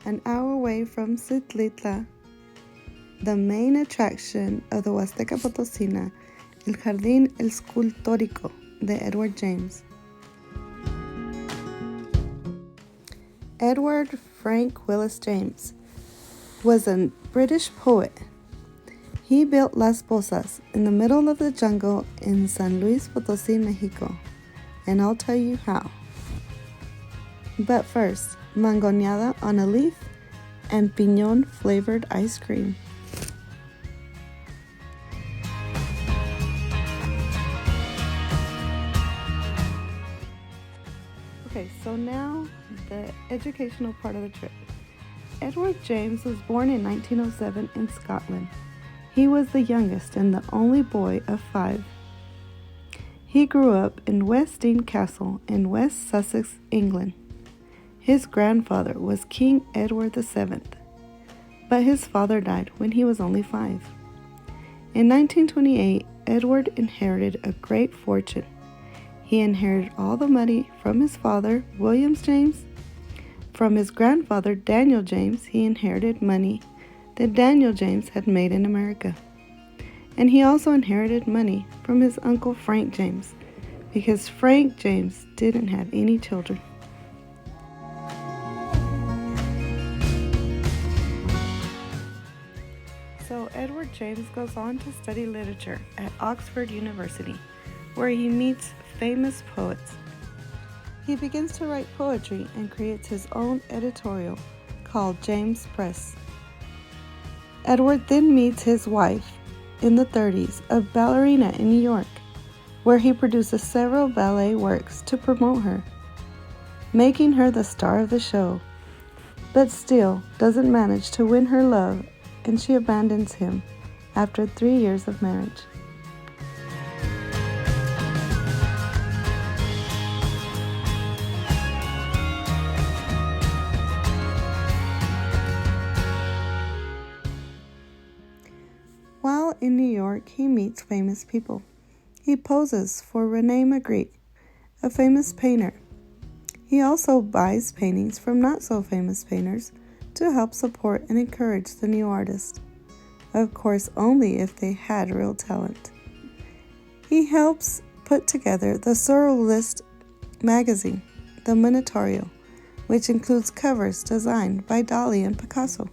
an hour away from Citlitla, the main attraction of the Huasteca Potosina, el Jardín Escultórico de Edward James. Edward Frank Willis James was a British poet. He built Las Posas in the middle of the jungle in San Luis Potosí, Mexico, and I'll tell you how. But first, mangoneada on a leaf and piñón flavored ice cream. Okay, so now the educational part of the trip. Edward James was born in 1907 in Scotland. He was the youngest and the only boy of 5. He grew up in West Dean Castle in West Sussex, England. His grandfather was King Edward VII, but his father died when he was only 5. In 1928, Edward inherited a great fortune. He inherited all the money from his father, William James. From his grandfather, Daniel James, he inherited money that Daniel James had made in America. And he also inherited money from his uncle Frank James, because Frank James didn't have any children. So Edward James goes on to study literature at Oxford University, where he meets famous poets. He begins to write poetry and creates his own editorial called James Press. Edward then meets his wife in the 30s, a ballerina in New York, where he produces several ballet works to promote her, making her the star of the show, but still doesn't manage to win her love, and she abandons him after 3 years of marriage. While in New York, he meets famous people. He poses for Rene Magritte, a famous painter. He also buys paintings from not-so-famous painters to help support and encourage the new artist. Of course, only if they had real talent. He helps put together the Surrealist magazine, the Monetario, which includes covers designed by Dali and Picasso.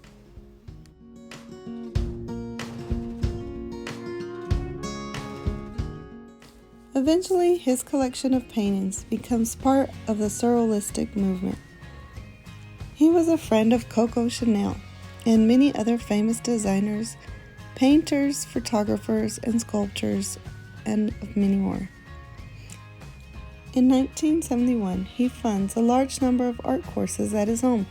Eventually, his collection of paintings becomes part of the Surrealistic movement. He was a friend of Coco Chanel and many other famous designers, painters, photographers, and sculptors, and of many more. In 1971, he funds a large number of art courses at his home.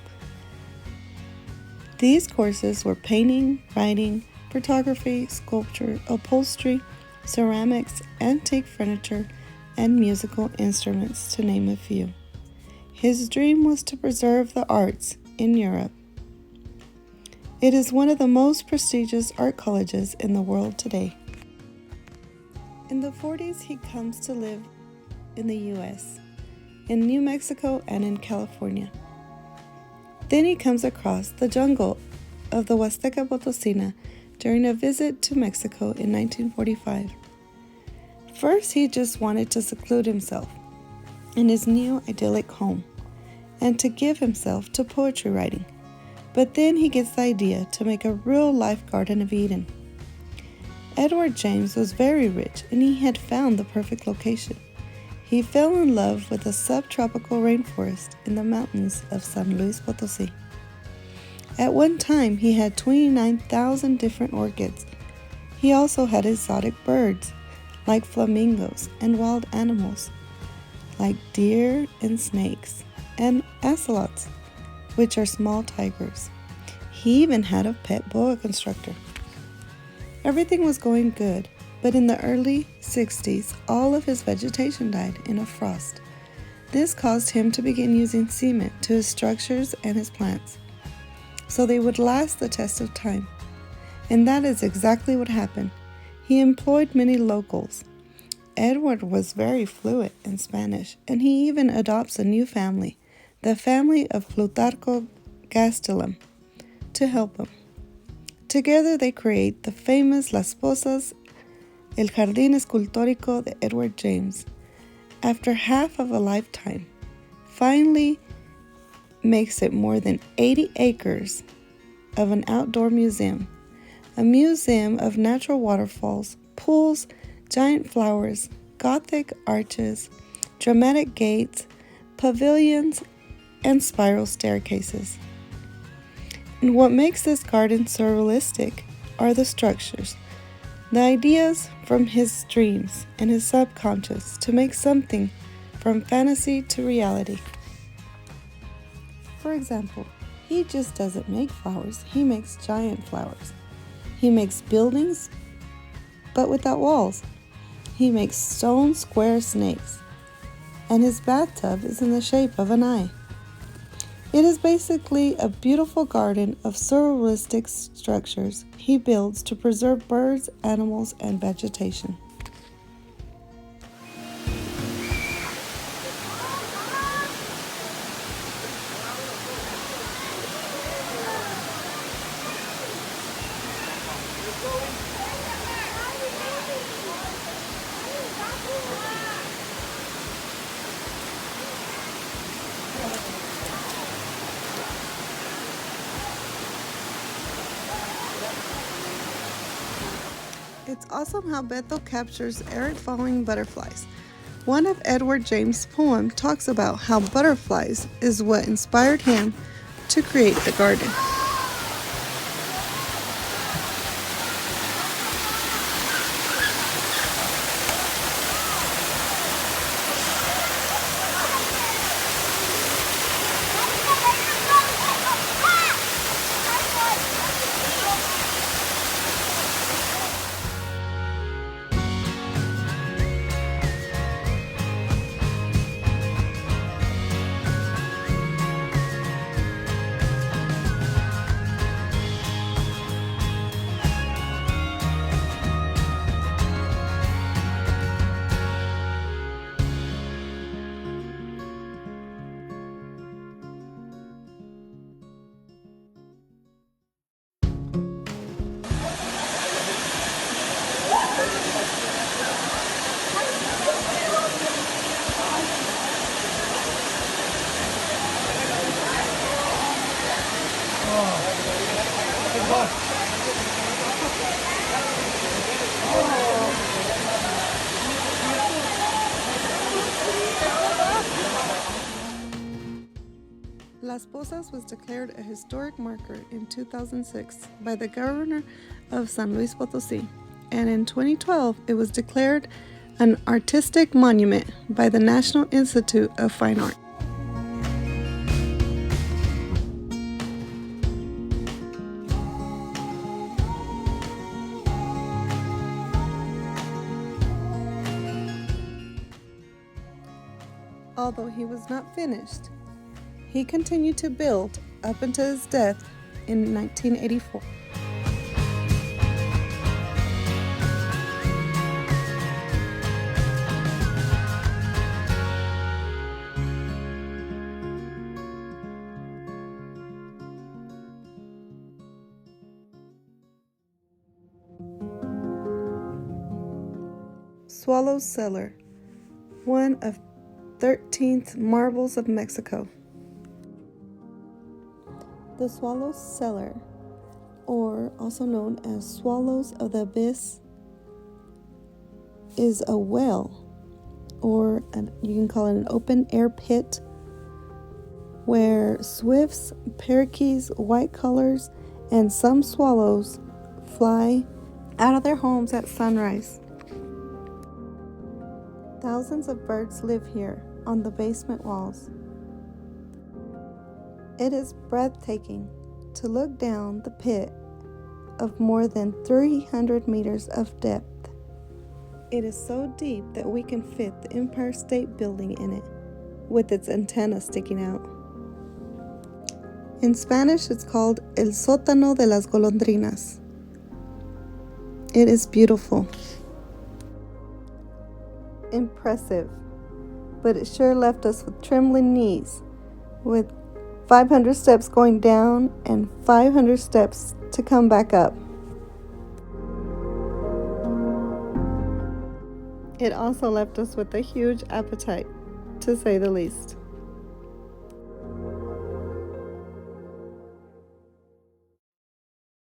These courses were painting, writing, photography, sculpture, upholstery, ceramics, antique furniture, and musical instruments, to name a few. His dream was to preserve the arts in Europe. It is one of the most prestigious art colleges in the world today. In the 40s, he comes to live in the U.S., in New Mexico, and in California. Then he comes across the jungle of the Huasteca Potosina during a visit to Mexico in 1945. First, he just wanted to seclude himself in his new idyllic home and to give himself to poetry writing. But then he gets the idea to make a real-life Garden of Eden. Edward James was very rich and he had found the perfect location. He fell in love with a subtropical rainforest in the mountains of San Luis Potosí. At one time, he had 29,000 different orchids. He also had exotic birds, like flamingos, and wild animals, like deer and snakes, and ocelots, which are small tigers. He even had a pet boa constrictor. Everything was going good, but in the early 60s, all of his vegetation died in a frost. This caused him to begin using cement to his structures and his plants, so they would last the test of time. And that is exactly what happened. He employed many locals. Edward was very fluent in Spanish, and he even adopts a new family, the family of Plutarco Gastelum to help him. Together they create the famous Las Posas, El Jardín Escultórico de Edward James. After half of a lifetime, finally makes it more than 80 acres of an outdoor museum, a museum of natural waterfalls, pools, giant flowers, Gothic arches, dramatic gates, pavilions, and spiral staircases. And what makes this garden surrealistic are the structures, the ideas from his dreams and his subconscious to make something from fantasy to reality. For example, he just doesn't make flowers, he makes giant flowers. He makes buildings, but without walls. He makes stone square snakes, and his bathtub is in the shape of an eye. It is basically a beautiful garden of surrealistic structures he builds to preserve birds, animals, and vegetation. It's awesome how Beto captures errant-following butterflies. One of Edward James' poems talks about how butterflies is what inspired him to create the garden. Las Posas was declared a historic marker in 2006 by the governor of San Luis Potosí, and in 2012 it was declared an artistic monument by the National Institute of Fine Art. Although he was not finished, he continued to build up until his death in 1984. Swallow's Cellar, one of 13th marvels of Mexico. The Swallow's Cellar, or also known as Swallows of the Abyss, is a well, or you can call it an open-air pit, where swifts, parakeets, white colors, and some swallows fly out of their homes at sunrise. Thousands of birds live here on the basement walls. It is breathtaking to look down the pit of more than 300 meters of depth. It is so deep that we can fit the Empire State Building in it, with its antenna sticking out. In Spanish, it's called El Sótano de las Golondrinas. It is beautiful, impressive, but it sure left us with trembling knees, with 500 steps going down, and 500 steps to come back up. It also left us with a huge appetite, to say the least.